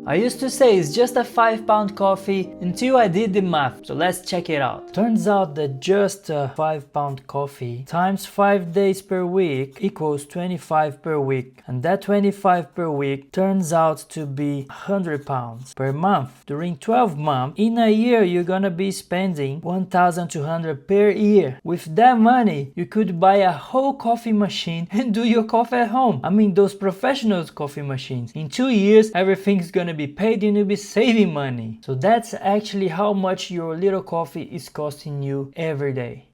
I used to say it's just a £5 coffee until I did the math, so let's check it out. Turns out that just a £5 coffee times 5 days per week equals 25 per week, and that 25 per week turns out to be £100 per month. During 12 months, in a year you're gonna be spending 1,200 per year. With that money, you could buy a whole coffee machine and do your coffee at home. I mean, those professional coffee machines. In 2 years, everything's gonna be paid and you'll be saving money. So that's actually how much your little coffee is costing you every day.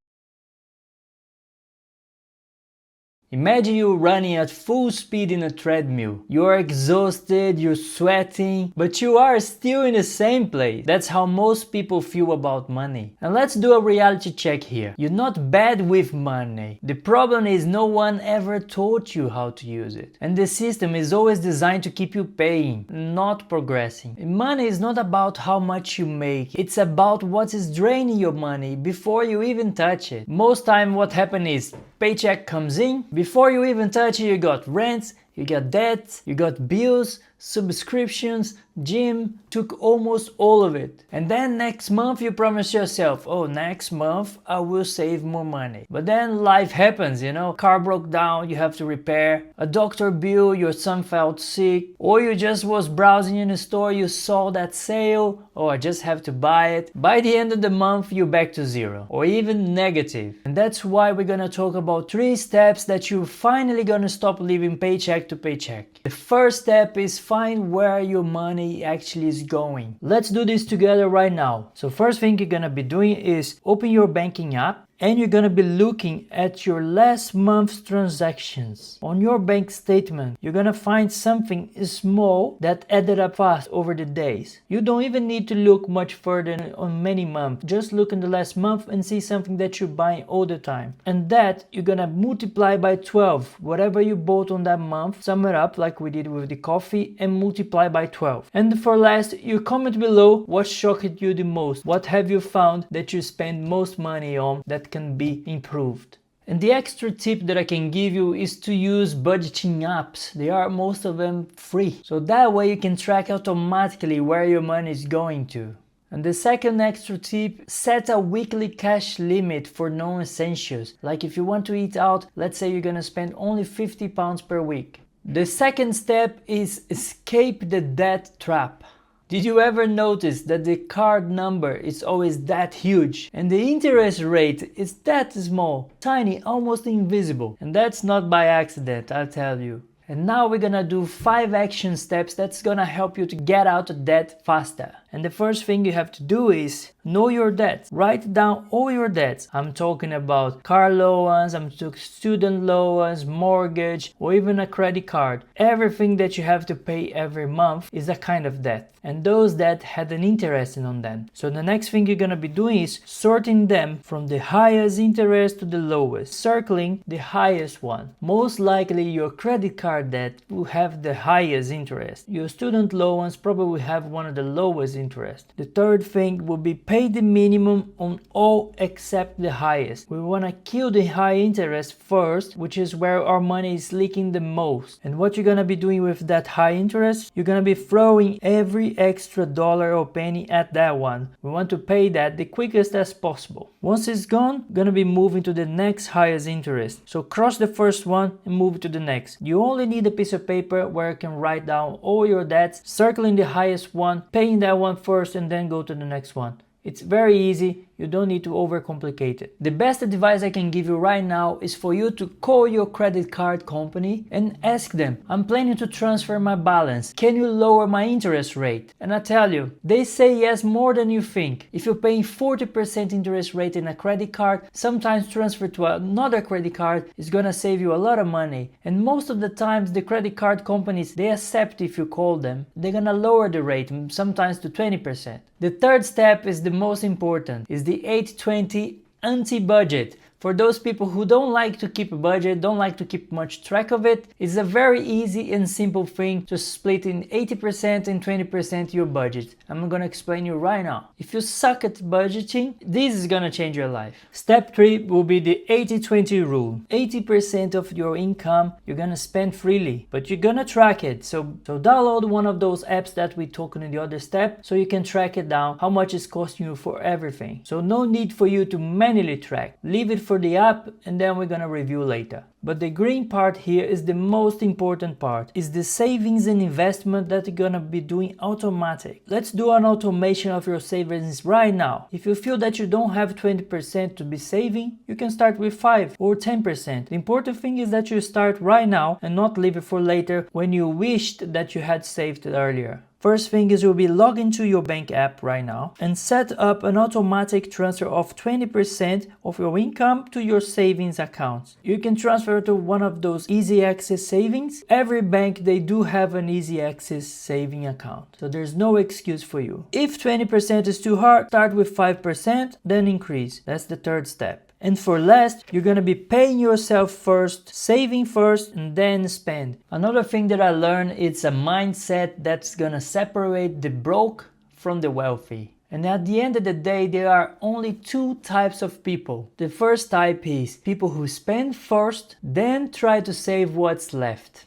Imagine you running at full speed in a treadmill. You are exhausted, you're sweating, but you are still in the same place. That's how most people feel about money. And let's do a reality check here. You're not bad with money. The problem is no one ever taught you how to use it. And the system is always designed to keep you paying, not progressing. Money is not about how much you make. It's about what is draining your money before you even touch it. Most time what happens is paycheck comes in. Before you even touch it, you got rent, you got debt, you got bills, subscriptions, gym, took almost all of it. And then next month you promise yourself, oh, next month I will save more money. But then life happens, you know, car broke down, you have to repair, a doctor bill, your son felt sick, or you just was browsing in a store, you saw that sale, oh, I just have to buy it. By the end of the month, you're back to zero or even negative. And that's why we're gonna talk about 3 steps that you're finally gonna stop living paycheck to paycheck. The first step is find where your money actually is going. Let's do this together right now. So first thing you're gonna be doing is open your banking app and you're gonna be looking at your last month's transactions. On your bank statement, you're gonna find something small that added up fast over the days. You don't even need to look much further on many months. Just look in the last month and see something that you're buying all the time. And that you're gonna multiply by 12. Whatever you bought on that month, sum it up like we did with the coffee and multiply by 12. And for last, you comment below what shocked you the most. What have you found that you spend most money on that can be improved? And the extra tip that I can give you is to use budgeting apps. They are most of them free. So that way you can track automatically where your money is going to. And the second extra tip, set a weekly cash limit for non-essentials. Like if you want to eat out, let's say you're gonna spend only £50 per week. The second step is escape the debt trap. Did you ever notice that the card number is always that huge and the interest rate is that small, tiny, almost invisible? And that's not by accident, I'll tell you. And now we're gonna do 5 action steps that's gonna help you to get out of debt faster. And the first thing you have to do is know your debts. Write down all your debts. I'm talking about car loans, I'm talking student loans, mortgage, or even a credit card. Everything that you have to pay every month is a kind of debt. And those that had an interest on them. So the next thing you're gonna be doing is sorting them from the highest interest to the lowest, circling the highest one. Most likely your credit card debt will have the highest interest. Your student loans probably have one of the lowest interest. The third thing will be pay the minimum on all except the highest. We want to kill the high interest first, which is where our money is leaking the most. And what you're going to be doing with that high interest, you're going to be throwing every extra dollar or penny at that one. We want to pay that the quickest as possible. Once it's gone, going to be moving to the next highest interest. So cross the first one and move to the next. You only need a piece of paper where you can write down all your debts, circling the highest one, paying that one first, and then go to the next one. It's very easy, you don't need to overcomplicate it. The best advice I can give you right now is for you to call your credit card company and ask them, I'm planning to transfer my balance, can you lower my interest rate? And I tell you, they say yes more than you think. If you're paying 40% interest rate in a credit card, sometimes transfer to another credit card is gonna save you a lot of money. And most of the times the credit card companies, they accept if you call them. They're gonna lower the rate, sometimes to 20%. The third step is the most important, is the 80-20 anti-budget. For those people who don't like to keep a budget, don't like to keep much track of it, it's a very easy and simple thing to split in 80% and 20% your budget. I'm gonna explain you right now. If you suck at budgeting, this is gonna change your life. Step 3 will be the 80-20 rule. 80% of your income you're gonna spend freely, but you're gonna track it. So download one of those apps that we talked in the other step so you can track it down, how much it's costing you for everything. So no need for you to manually track. Leave it for the app and then we're gonna review later. But the green part here is the most important part, is the savings and investment that you're gonna be doing automatic. Let's do an automation of your savings right now. If you feel that you don't have 20% to be saving, you can start with 5 or 10%. The important thing is that you start right now and not leave it for later when you wished that you had saved it earlier. First thing is you'll be log into your bank app right now and set up an automatic transfer of 20% of your income to your savings accounts. You can transfer to one of those easy access savings. Every bank, they do have an easy access saving account, so there's no excuse for you. If 20% is too hard, start with 5%, then increase. That's the third step. And for last, you're gonna be paying yourself first, saving first, and then spend. Another thing that I learned, it's a mindset that's gonna separate the broke from the wealthy. And at the end of the day, there are only two types of people. The first type is people who spend first, then try to save what's left.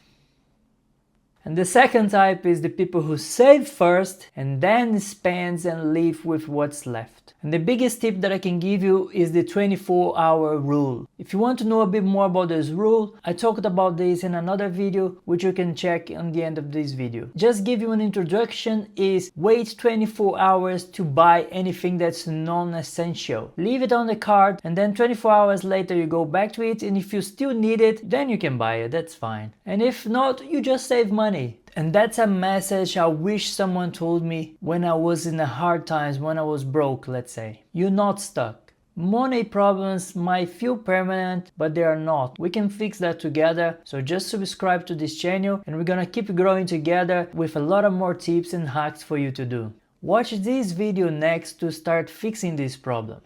And the second type is the people who save first and then spends and live with what's left. And the biggest tip that I can give you is the 24-hour rule. If you want to know a bit more about this rule, I talked about this in another video, which you can check on the end of this video. Just give you an introduction is wait 24 hours to buy anything that's non-essential. Leave it on the cart and then 24 hours later you go back to it, and if you still need it, then you can buy it, that's fine. And if not, you just save money. And that's a message I wish someone told me when I was in the hard times, when I was broke, let's say. You're not stuck. Money problems might feel permanent, but they are not. We can fix that together, so just subscribe to this channel and we're gonna keep growing together with a lot of more tips and hacks for you to do. Watch this video next to start fixing this problem.